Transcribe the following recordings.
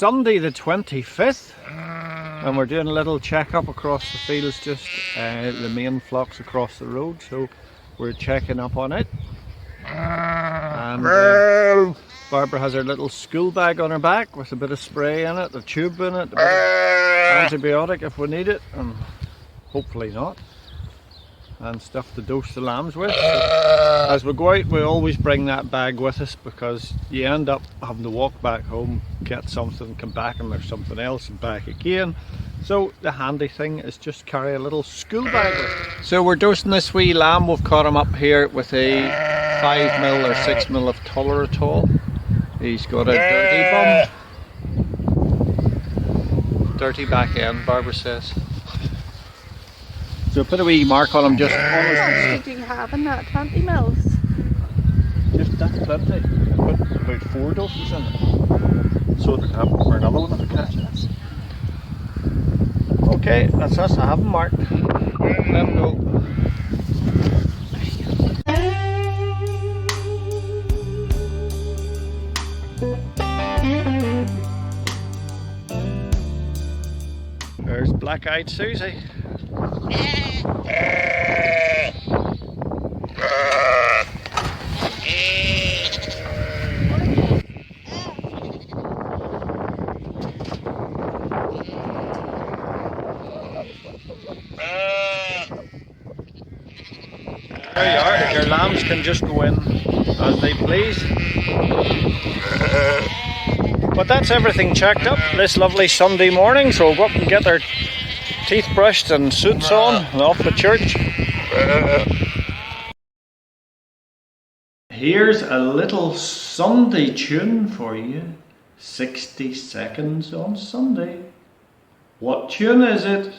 Sunday the 25th and we're doing a little check-up across the fields, just the main flock's across the road, so we're checking up on it. And Barbara has her little school bag on her back with a bit of spray in it, a tube in it, a bit of antibiotic if we need it, and hopefully not, and stuff to dose the lambs with. So as we go out, we always bring that bag with us, because you end up having to walk back home, get something, come back and there's something else, and back again. So the handy thing is just carry a little school bag with. So we're dosing this wee lamb. We've caught him up here with a 5mm or 6mm of Toleratol. He's got a dirty bum. Dirty back end, Barbara says. So put a wee mark on him just on his... How much did you have in that 20 mils? Just that's plenty. Put about 4 doses in it. So they can have for another one if we catch it. Okay, that's us. I have them marked. Let them go. There's black-eyed Susie. There you are. Your lambs can just go in as they please. But that's everything checked up this lovely Sunday morning, so we'll go up and get their teeth brushed and suits on and off to church. Here's a little Sunday tune for you. 60 seconds on Sunday. What tune is it?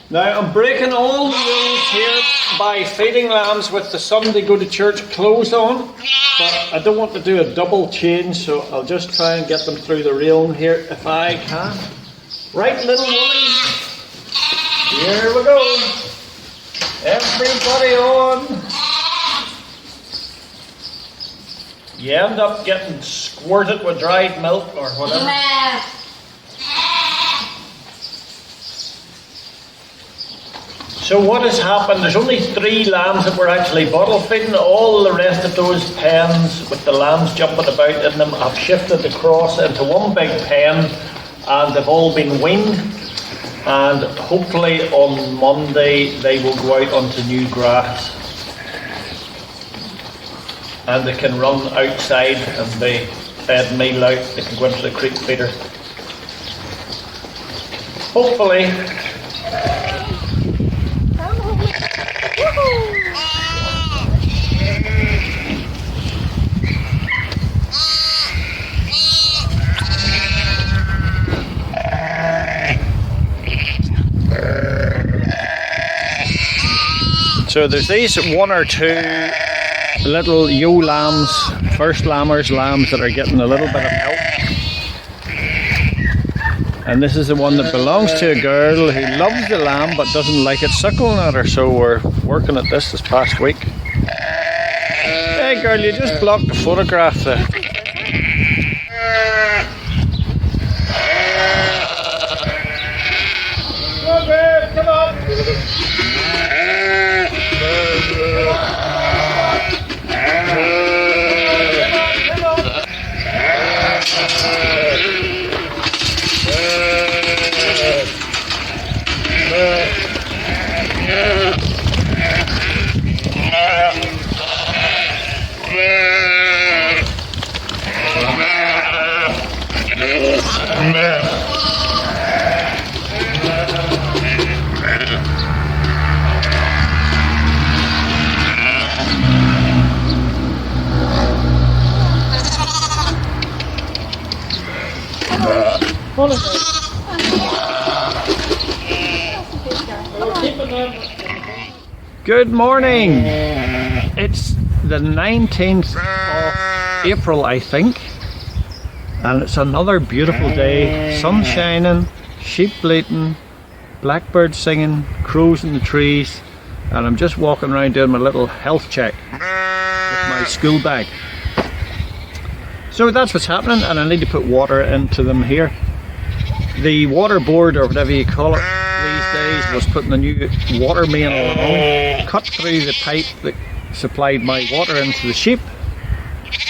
Now I'm breaking all the rules here by feeding lambs with the Sunday go to church clothes on, but I don't want to do a double change, so I'll just try and get them through the railing here if I can. Right, little woolies, here we go. Everybody on. You end up getting squirted with dried milk or whatever. So what has happened, there's only 3 lambs that we're actually bottle feeding. All the rest of those pens with the lambs jumping about in them have shifted across into one big pen, and they've all been weaned, and hopefully on Monday they will go out onto new grass and they can run outside and be fed meal out. They can go into the creek feeder. Hopefully. So there's these 1 or 2 little ewe lambs, first lambs that are getting a little bit of milk. And this is the one that belongs to a girl who loves the lamb but doesn't like it suckling at her, so we're working at this past week. Hey girl, you just blocked the photograph there. Good morning. It's the 19th of April, I think, and it's another beautiful day. Sun shining, sheep bleating, blackbirds singing, crows in the trees, and I'm just walking around doing my little health check with my school bag. So that's what's happening, and I need to put water into them here. The water board, or whatever you call it these days, was putting the new water main along, cut through the pipe that supplied my water into the sheep,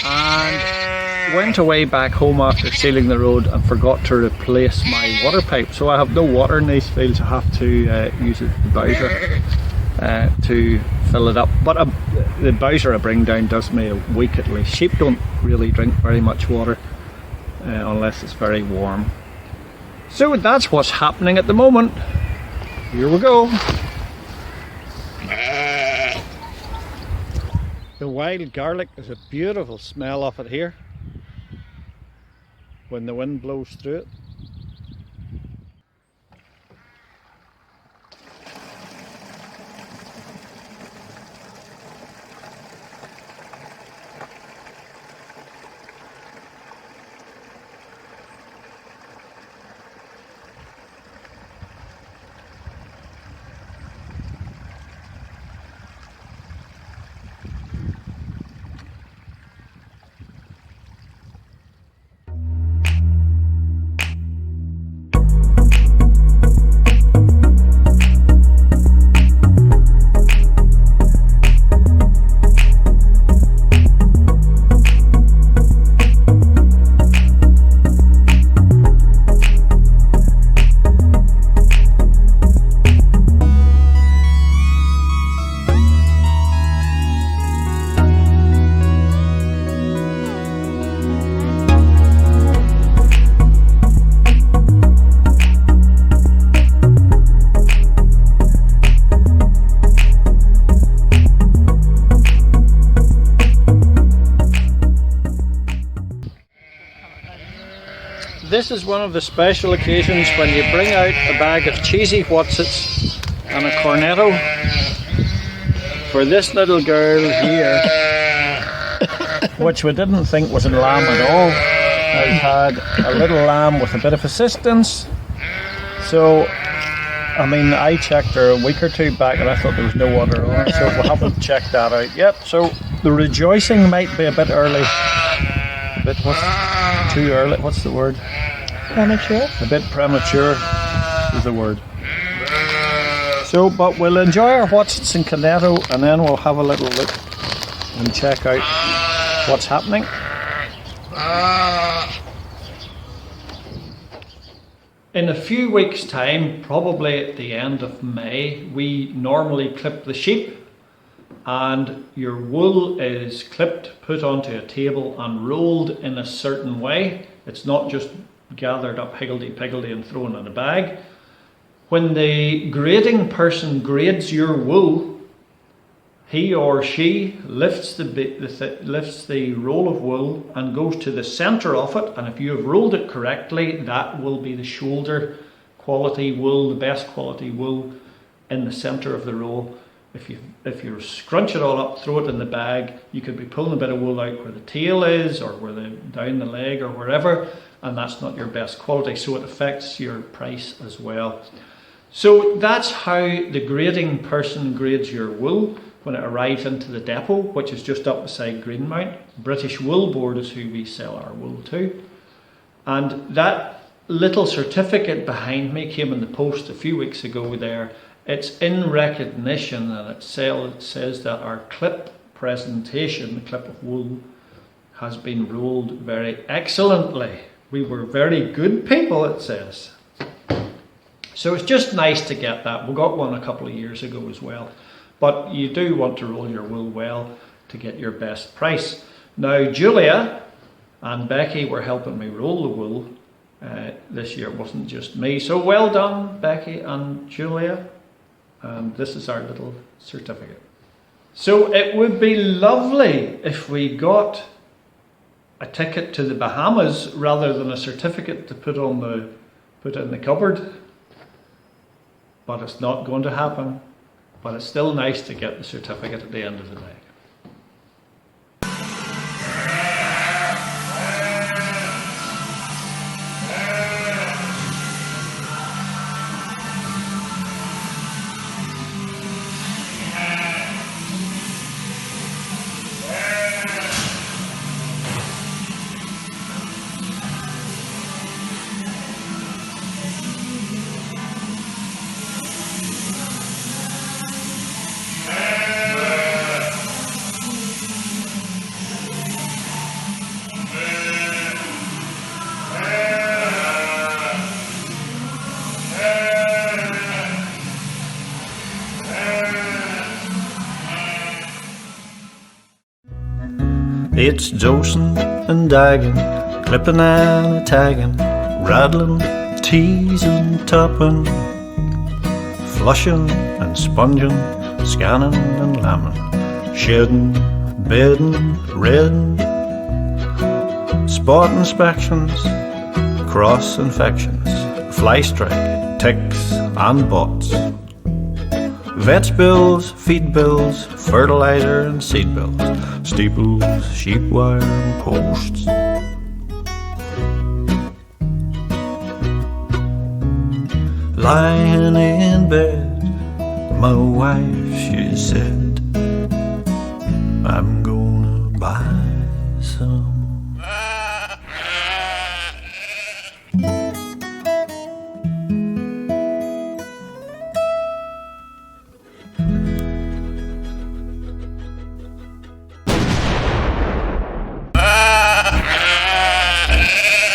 and went away back home after sealing the road and forgot to replace my water pipe. So I have no water in these fields. I have to use the bowser to fill it up. But the bowser I bring down does me a week at least. Sheep don't really drink very much water unless it's very warm. So that's what's happening at the moment. Here we go. The wild garlic, is a beautiful smell off it here when the wind blows through it. This is one of the special occasions when you bring out a bag of cheesy whatsits and a cornetto for this little girl here, which we didn't think was a lamb at all. I've had a little lamb with a bit of assistance. So, I mean, I checked her a week or two back and I thought there was no water on her, so we'll have to check that out. Yep, so the rejoicing might be a bit early. Too early, what's the word? Premature? A bit premature is the word. So, but we'll enjoy our whatsits and cornetto, and then we'll have a little look and check out what's happening. In a few weeks' time, probably at the end of May, we normally clip the sheep, and your wool is clipped, put onto a table and rolled in a certain way. It's not just gathered up higgledy-piggledy and thrown in a bag. When the grading person grades your wool, he or she lifts the roll of wool and goes to the centre of it, and if you have rolled it correctly, that will be the shoulder quality wool, the best quality wool in the centre of the roll. If you scrunch it all up, throw it in the bag, you could be pulling a bit of wool out where the tail is, or where down the leg, or wherever, and that's not your best quality, so it affects your price as well. So that's how the grading person grades your wool when it arrives into the depot, which is just up beside Greenmount. British Wool Board is who we sell our wool to. And that little certificate behind me came in the post a few weeks ago there. It's in recognition, and it says that our clip presentation, the clip of wool, has been rolled very excellently. We were very good people, it says. So it's just nice to get that. We got one a couple of years ago as well. But you do want to roll your wool well to get your best price. Now, Julia and Becky were helping me roll the wool. This year it wasn't just me. So well done, Becky and Julia. And this is our little certificate. So it would be lovely if we got a ticket to the Bahamas rather than a certificate to put in the cupboard. But it's not going to happen. But it's still nice to get the certificate at the end of the day. It's dosing and dagging, clipping and tagging, rattling, teasing, topping, flushing and sponging, scanning and lambing, shedding, bedding, redding, spot inspections, cross infections, fly strike, ticks and bots, vets bills, feed bills, fertilizer and seed bills, steeples, sheep wire and posts. Lying in bed, my wife, she said, I'm gonna buy some